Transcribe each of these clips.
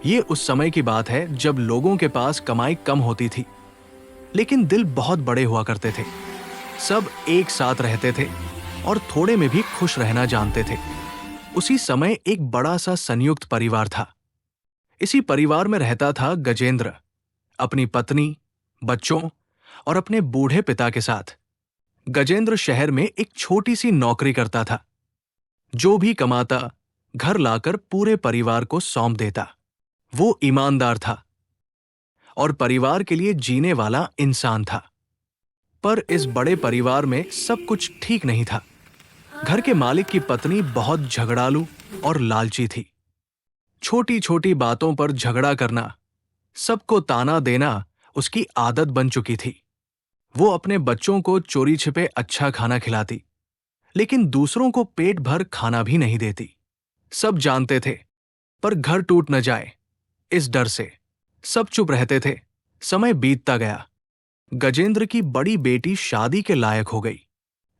ये उस समय की बात है जब लोगों के पास कमाई कम होती थी, लेकिन दिल बहुत बड़े हुआ करते थे। सब एक साथ रहते थे और थोड़े में भी खुश रहना जानते थे। उसी समय एक बड़ा सा संयुक्त परिवार था। इसी परिवार में रहता था गजेंद्र, अपनी पत्नी, बच्चों और अपने बूढ़े पिता के साथ। गजेंद्र शहर में एक छोटी सी नौकरी करता था। जो भी कमाता घर लाकर पूरे परिवार को सौंप देता। वो ईमानदार था और परिवार के लिए जीने वाला इंसान था। पर इस बड़े परिवार में सब कुछ ठीक नहीं था। घर के मालिक की पत्नी बहुत झगड़ालू और लालची थी। छोटी छोटी बातों पर झगड़ा करना, सबको ताना देना उसकी आदत बन चुकी थी। वो अपने बच्चों को चोरी छिपे अच्छा खाना खिलाती, लेकिन दूसरों को पेट भर खाना भी नहीं देती। सब जानते थे, पर घर टूट न जाए इस डर से सब चुप रहते थे। समय बीतता गया। गजेंद्र की बड़ी बेटी शादी के लायक हो गई।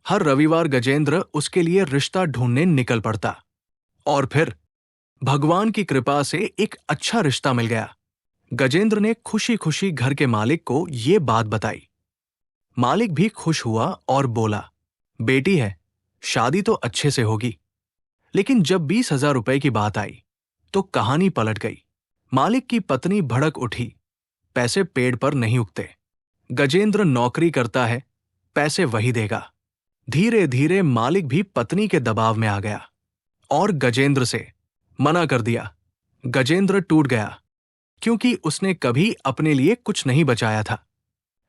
हर रविवार गजेंद्र उसके लिए रिश्ता ढूंढने निकल पड़ता। और फिर भगवान की कृपा से एक अच्छा रिश्ता मिल गया। गजेंद्र ने खुशी खुशी घर के मालिक को ये बात बताई। मालिक भी खुश हुआ और बोला, बेटी है, शादी तो अच्छे से होगी। लेकिन जब 20,000 रुपए की बात आई तो कहानी पलट गई। मालिक की पत्नी भड़क उठी, पैसे पेड़ पर नहीं उगते। गजेंद्र नौकरी करता है, पैसे वही देगा। धीरे धीरे मालिक भी पत्नी के दबाव में आ गया और गजेंद्र से मना कर दिया। गजेंद्र टूट गया, क्योंकि उसने कभी अपने लिए कुछ नहीं बचाया था।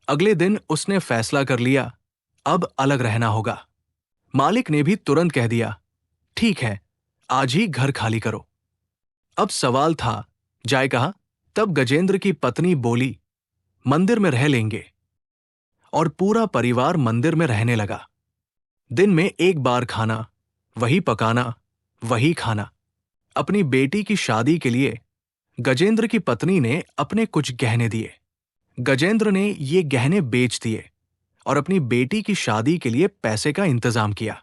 अगले दिन उसने फैसला कर लिया, अब अलग रहना होगा। मालिक ने भी तुरंत कह दिया, ठीक है, आज ही घर खाली करो। अब सवाल था, जाए कहाँ? तब गजेंद्र की पत्नी बोली, मंदिर में रह लेंगे। और पूरा परिवार मंदिर में रहने लगा। दिन में एक बार खाना, वही पकाना, वही खाना। अपनी बेटी की शादी के लिए गजेंद्र की पत्नी ने अपने कुछ गहने दिए। गजेंद्र ने ये गहने बेच दिए और अपनी बेटी की शादी के लिए पैसे का इंतजाम किया।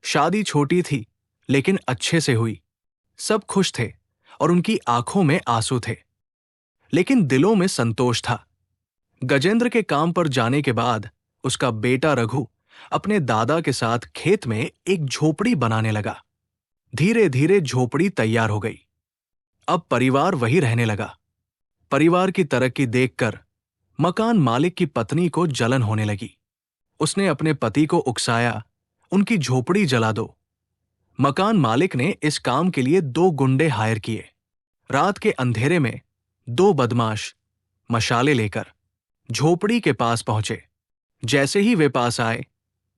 शादी छोटी थी, लेकिन अच्छे से हुई। सब खुश थे और उनकी आंखों में आंसू थे, लेकिन दिलों में संतोष था। गजेंद्र के काम पर जाने के बाद उसका बेटा रघु अपने दादा के साथ खेत में एक झोपड़ी बनाने लगा। धीरे धीरे झोपड़ी तैयार हो गई। अब परिवार वही रहने लगा। परिवार की तरक्की देखकर मकान मालिक की पत्नी को जलन होने लगी। उसने अपने पति को उकसाया, उनकी झोपड़ी जला दो। मकान मालिक ने इस काम के लिए 2 गुंडे हायर किए। रात के अंधेरे में 2 बदमाश मशाले लेकर झोपड़ी के पास पहुंचे। जैसे ही वे पास आए,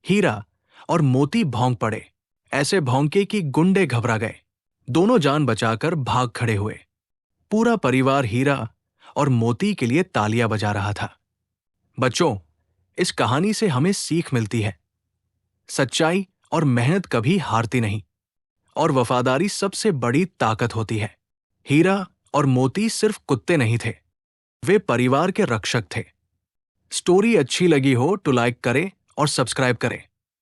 हीरा और मोती भौंक पड़े। ऐसे भौंके कि गुंडे घबरा गए। दोनों जान बचाकर भाग खड़े हुए। पूरा परिवार हीरा और मोती के लिए तालियां बजा रहा था। बच्चों, इस कहानी से हमें सीख मिलती है, सच्चाई और मेहनत कभी हारती नहीं, और वफादारी सबसे बड़ी ताकत होती है। हीरा और मोती सिर्फ कुत्ते नहीं थे, वे परिवार के रक्षक थे। स्टोरी अच्छी लगी हो तो लाइक करें और सब्सक्राइब करें।